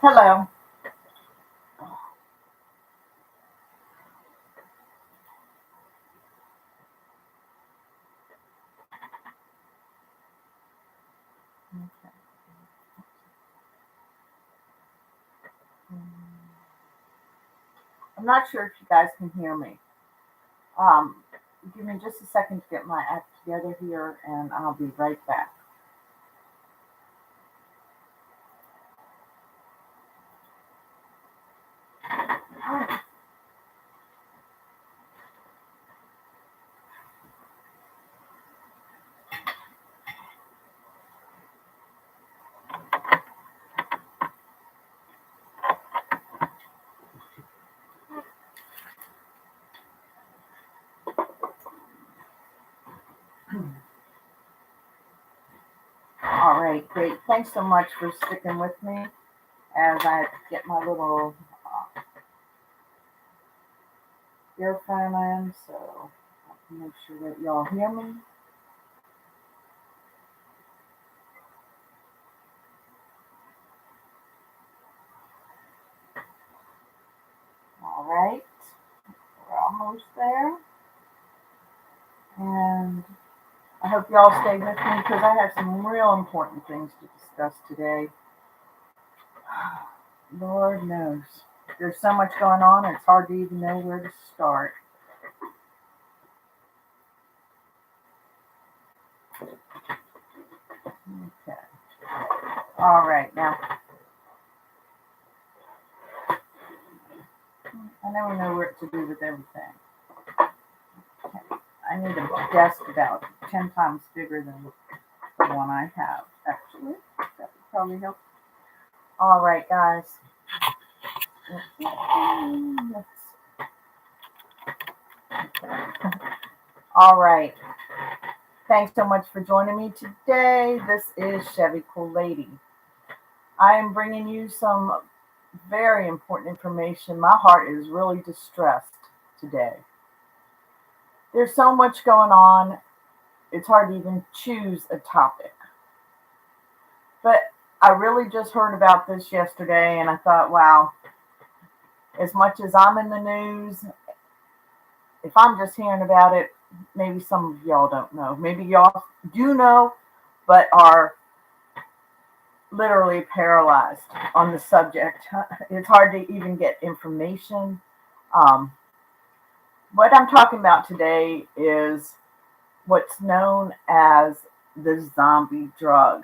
Hello. I'm not sure if you guys can hear me. Um, Give me just a second to get my act together here, and I'll be right back. All right, great. Thanks so much for sticking with me as I get my little earphone in, so I can make sure that y'all hear me. All right, we're almost there, and I hope y'all stay with me because I have some real important things to discuss today. Lord knows. There's so much going on, it's hard to even know where to start. Okay. All right. Now, I never know what to do with everything. Okay. I need a desk about 10 times bigger than the one I have, actually. That would probably help. All right, guys. All right. Thanks so much for joining me today. This is Chevy Cool Lady. I am bringing you some very important information. My heart is really distressed today. There's so much going on, it's hard to even choose a topic. But I really just heard about this yesterday and I thought, wow, as much as I'm in the news, if I'm just hearing about it, maybe some of y'all don't know. Maybe y'all do know, but are literally paralyzed on the subject. It's hard to even get information. Um, what I'm talking about today is what's known as the zombie drug.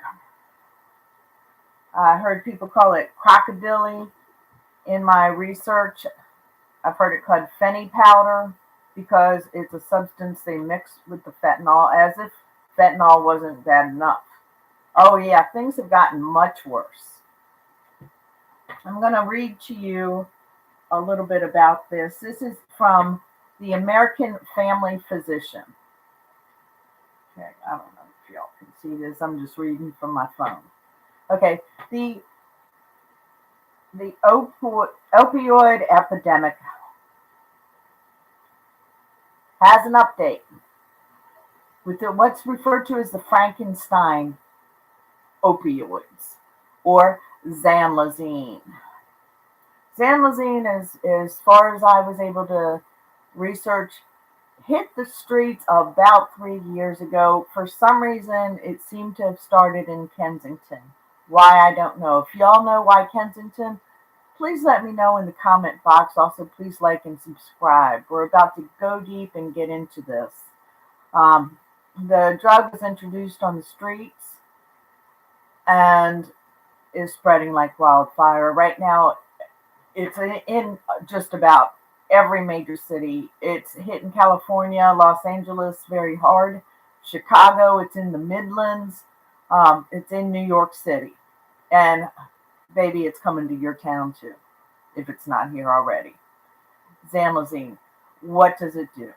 I heard people call it crocodile. In my research, I've heard it called fenny powder because it's a substance they mix with the fentanyl as if fentanyl wasn't bad enough. Oh, yeah, things have gotten much worse. I'm going to read to you a little bit about this. This is from the American Family Physician. Okay, I don't know if y'all can see this. I'm just reading from my phone. Okay, the opioid epidemic has an update with what's referred to as the Frankenstein opioids or Zylazine. Zylazine is, as far as I was able to research, hit the streets about 3 years ago. For some reason, it seemed to have started in Kensington. Why, I don't know. If y'all know why Kensington, please let me know in the comment box. Also, please like and subscribe. We're about to go deep and get into this. The drug was introduced on the streets and is spreading like wildfire. Right now, it's in just about every major city. It's hitting California, Los Angeles very hard. Chicago, it's in the Midlands. It's in New York City. And baby, it's coming to your town too, if it's not here already. Zylazine, what does it do?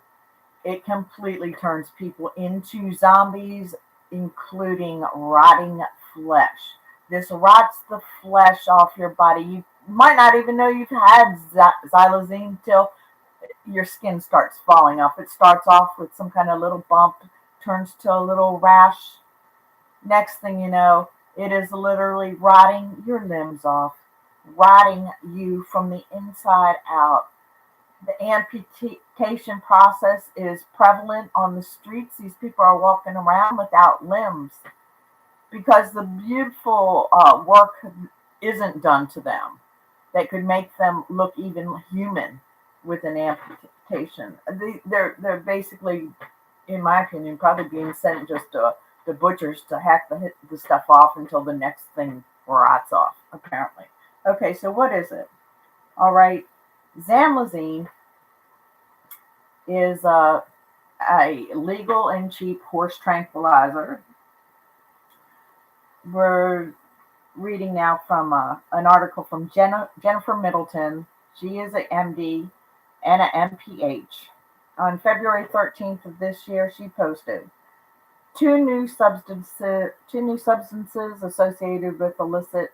It completely turns people into zombies, including rotting flesh. This rots the flesh off your body. You might not even know you've had xylazine till your skin starts falling off. It starts off with some kind of little bump, turns to a little rash. Next thing you know, it is literally rotting your limbs off. rotting you from the inside out. The amputation process is prevalent on the streets. These people are walking around without limbs because the beautiful work isn't done to them that could make them look even human with an amputation. They're basically, in my opinion, probably being sent just to the butchers to hack the stuff off until the next thing rots off, apparently. Okay, so what is it? All right, Zylazine is a legal and cheap horse tranquilizer. We're reading now from an article from Jennifer Middleton. She is an MD and an MPH. On February 13th of this year, she posted two new substances associated with illicit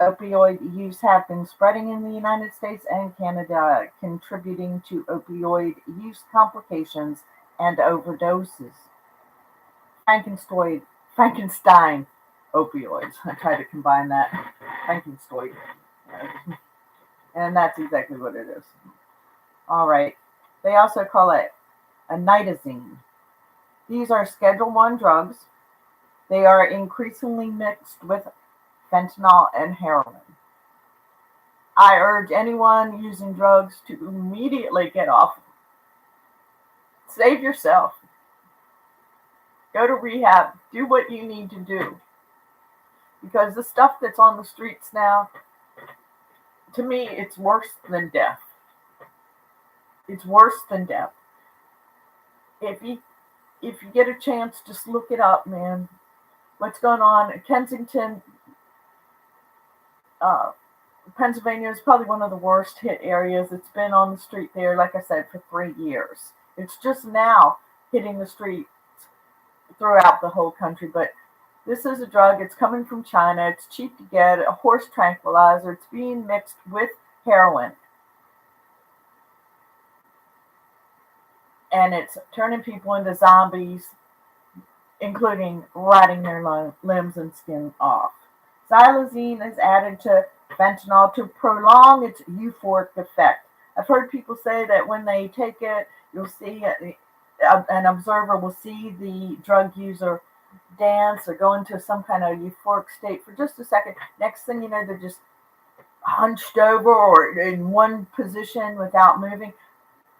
opioid use have been spreading in the United States and Canada, contributing to opioid use complications and overdoses. Frankenstein opioids. I tried to combine that. Frankenstein. And that's exactly what it is. All right. They also call it a neigborhood. These are Schedule 1 drugs. They are increasingly mixed with fentanyl and heroin. I urge anyone using drugs to immediately get off. Save yourself. Go to rehab. Do what you need to do. Because the stuff that's on the streets now, to me, it's worse than death. It's worse than death. If you get a chance, just look it up, man. What's going on in Kensington, Pennsylvania is probably one of the worst hit areas. It's been on the street there, like I said, for 3 years. It's just now hitting the streets throughout the whole country. But this is a drug. It's coming from China. It's cheap to get. A horse tranquilizer. It's being mixed with heroin. And it's turning people into zombies, including rotting their limbs and skin off. Zylazine is added to fentanyl to prolong its euphoric effect. I've heard people say that when they take it, you'll see an observer will see the drug user dance or go into some kind of euphoric state for just a second. Next thing you know, they're just hunched over or in one position without moving.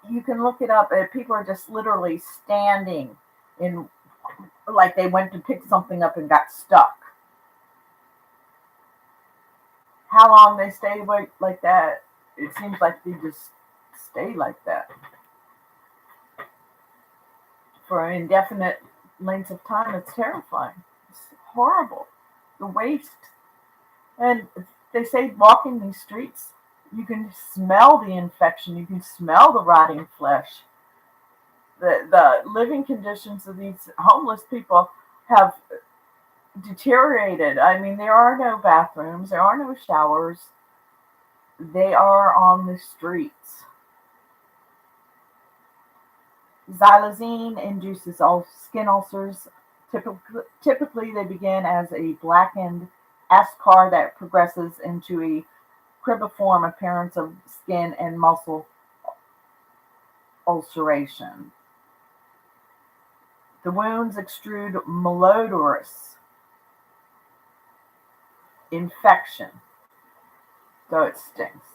You can look it up. People are just literally standing in, like they went to pick something up and got stuck. How long they stay like that, it seems like they just stay like that for indefinite lengths of time. It's terrifying. It's horrible. The waste. And they say walking these streets, you can smell the infection. You can smell the rotting flesh. The living conditions of these homeless people have deteriorated. I mean, there are no bathrooms. There are no showers. They are on the streets. Zylazine induces skin ulcers. Typically, they begin as a blackened eschar that progresses into a cribiform appearance of skin and muscle ulceration. The wounds extrude malodorous infection. So it stinks.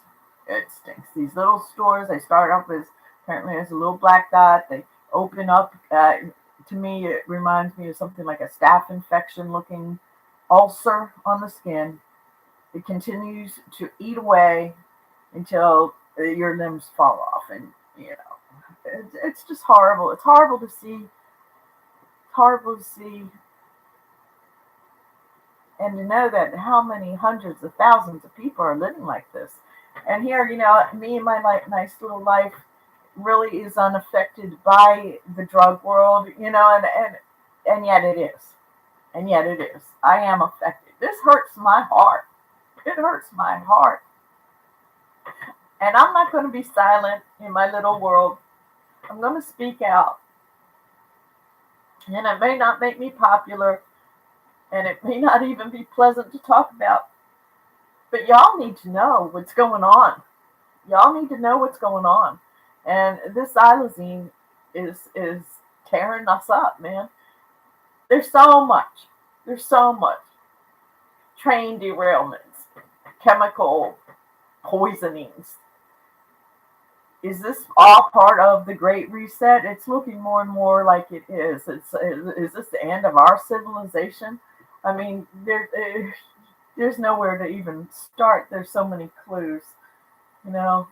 It stinks. These little stores, they start off as apparently as a little black dot. They open up. To me, it reminds me of something like a staph infection looking ulcer on the skin. It continues to eat away until your limbs fall off. And, it's just horrible. It's horrible to see. It's horrible to see. And to know that how many hundreds of thousands of people are living like this. And here, me and my nice little life really is unaffected by the drug world, and yet it is. And yet it is. I am affected. This hurts my heart. It hurts my heart. And I'm not going to be silent in my little world. I'm going to speak out. And it may not make me popular, and it may not even be pleasant to talk about. But y'all need to know what's going on. Y'all need to know what's going on. And this xylazine is tearing us up, man. There's so much. There's so much. Train derailments, chemical poisonings. Is this all part of the Great Reset? It's looking more and more like it is. Is this the end of our civilization? I mean, there's nowhere to even start. There's so many clues. You know,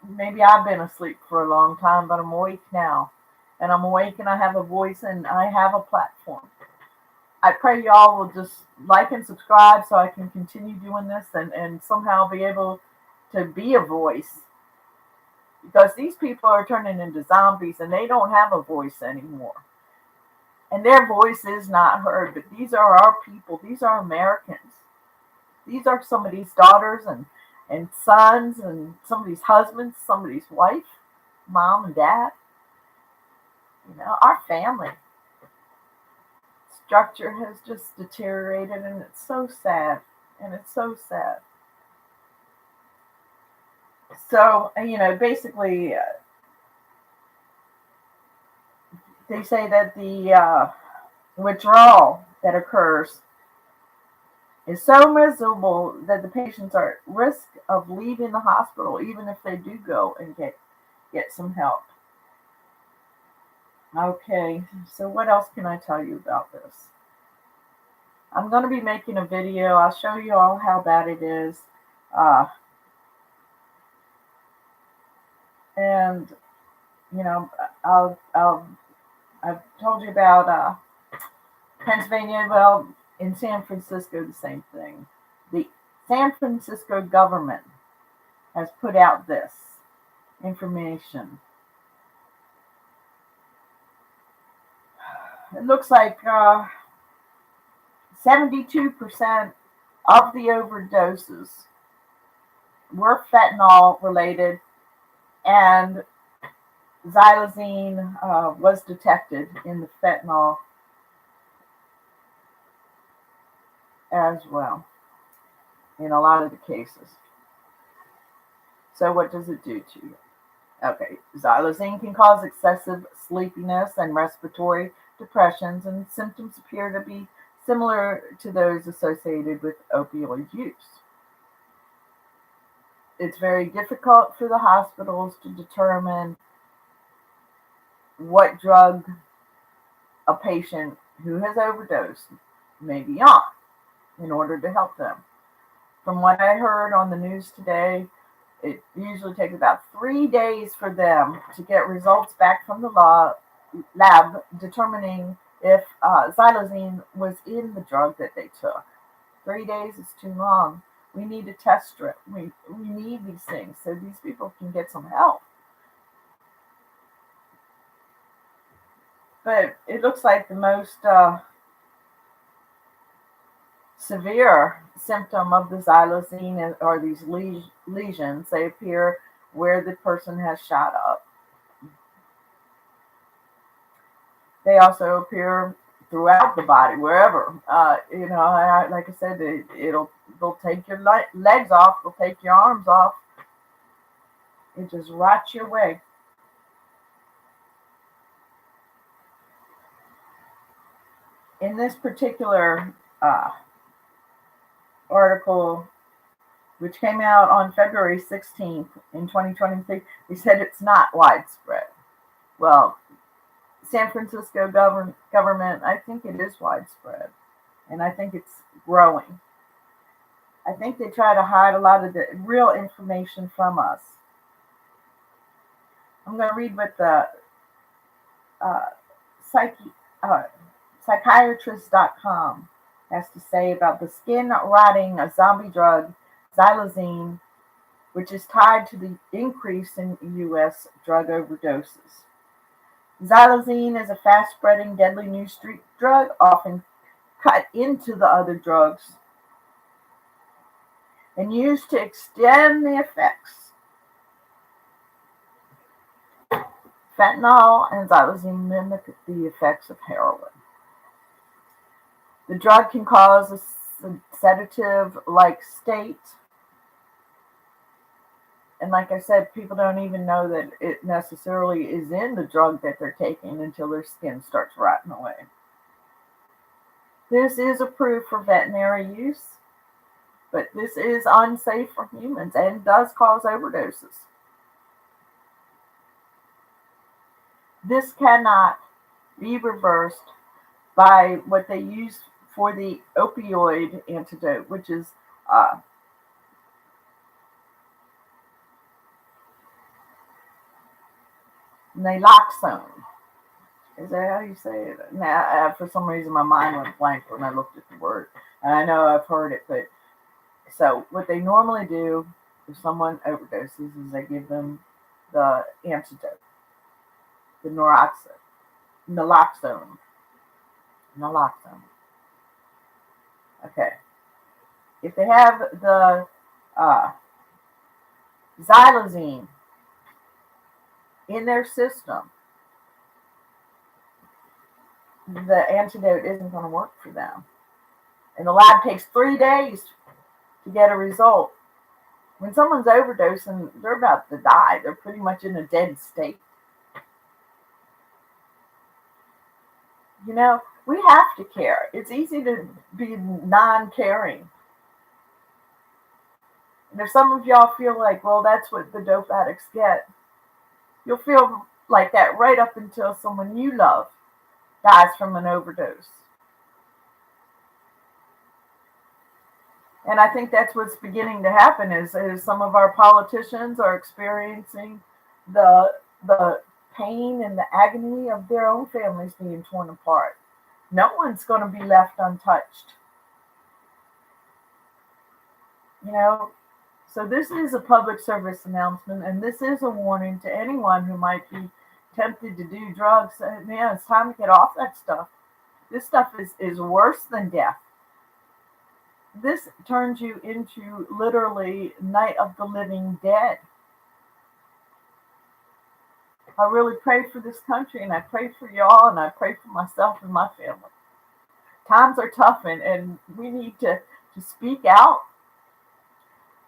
maybe I've been asleep for a long time, but I'm awake now. And I'm awake and I have a voice and I have a platform. I pray y'all will just like and subscribe so I can continue doing this and somehow be able to be a voice. Because these people are turning into zombies and they don't have a voice anymore. And their voice is not heard, but these are our people. These are Americans. These are somebody's daughters and sons and somebody's husbands, somebody's wife, mom and dad. You know, our family structure has just deteriorated and it's so sad. And it's so sad. So, you know, basically, they say that the withdrawal that occurs is so miserable that the patients are at risk of leaving the hospital, even if they do go and get some help. Okay, so what else can I tell you about this? I'm going to be making a video. I'll show you all how bad it is. And, you know, I've told you about Pennsylvania. Well, in San Francisco, the same thing. The San Francisco government has put out this information. It looks like 72% of the overdoses were fentanyl related, and Zylazine was detected in the fentanyl as well in a lot of the cases. So what does it do to you? Okay, Zylazine can cause excessive sleepiness and respiratory depressions, and symptoms appear to be similar to those associated with opioid use. It's very difficult for the hospitals to determine what drug a patient who has overdosed may be on in order to help them. From what I heard on the news today, it usually takes about 3 days for them to get results back from the lab determining if xylazine was in the drug that they took. 3 days is too long. We need a test strip. We need these things so these people can get some help. But it looks like the most severe symptom of the xylazine are these lesions. They appear where the person has shot up. They also appear throughout the body, wherever. You know, like I said, they'll take your legs off, they'll take your arms off. It just rots your way. In this particular article, which came out on February 16th in 2023, they said it's not widespread. Well, San Francisco government, I think it is widespread, and I think it's growing. I think they try to hide a lot of the real information from us. I'm going to read what the psychiatrist.com has to say about the skin-rotting zombie drug Zylazine, which is tied to the increase in U.S. drug overdoses. Zylazine is a fast-spreading, deadly new street drug, often cut into the other drugs and used to extend the effects. Fentanyl and xylazine mimic the effects of heroin. The drug can cause a sedative-like state. And like I said, people don't even know that it necessarily is in the drug that they're taking until their skin starts rotting away. This is approved for veterinary use, but this is unsafe for humans and does cause overdoses. This cannot be reversed by what they use for the opioid antidote, which is naloxone. Is that how you say it? Now, for some reason, my mind went blank when I looked at the word. And I know I've heard it, but so what they normally do if someone overdoses is they give them the antidote, the naloxone. Okay. If they have the Zylazine in their system, the antidote isn't going to work for them. And the lab takes 3 days to get a result. When someone's overdosing, they're about to die. They're pretty much in a dead state. You know, we have to care. It's easy to be non-caring. And if some of y'all feel like, well, that's what the dope addicts get, you'll feel like that right up until someone you love dies from an overdose. And I think that's what's beginning to happen is some of our politicians are experiencing the pain and the agony of their own families being torn apart. No one's going to be left untouched. You know, so this is a public service announcement, and this is a warning to anyone who might be tempted to do drugs. Man, it's time to get off that stuff. This stuff is worse than death. This turns you into literally Night of the Living Dead. I really pray for this country, and I pray for y'all, and I pray for myself and my family. Times are tough, and we need to speak out.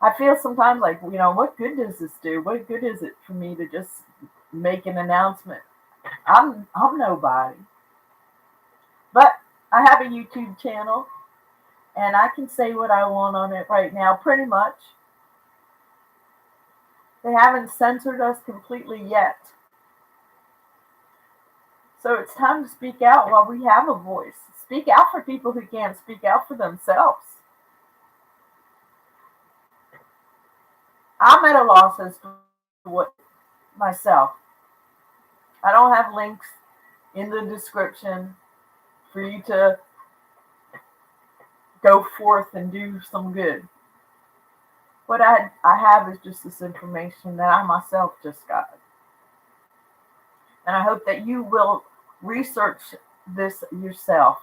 I feel sometimes like, you know, what good does this do? What good is it for me to just make an announcement? I'm nobody. But I have a YouTube channel, and I can say what I want on it right now, pretty much. They haven't censored us completely yet. So it's time to speak out while we have a voice. Speak out for people who can't speak out for themselves. I'm at a loss as to what myself. I don't have links in the description for you to go forth and do some good. What I have is just this information that I myself just got. And I hope that you will research this yourself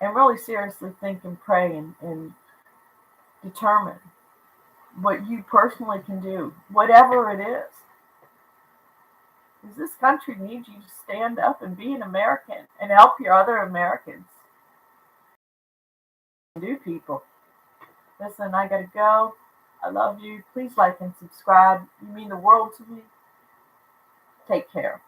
and really seriously think and pray and determine what you personally can do, whatever it is. Because this country needs you to stand up and be an American and help your other Americans. Do people. Listen, I gotta go. I love you. Please like and subscribe. You mean the world to me. Take care.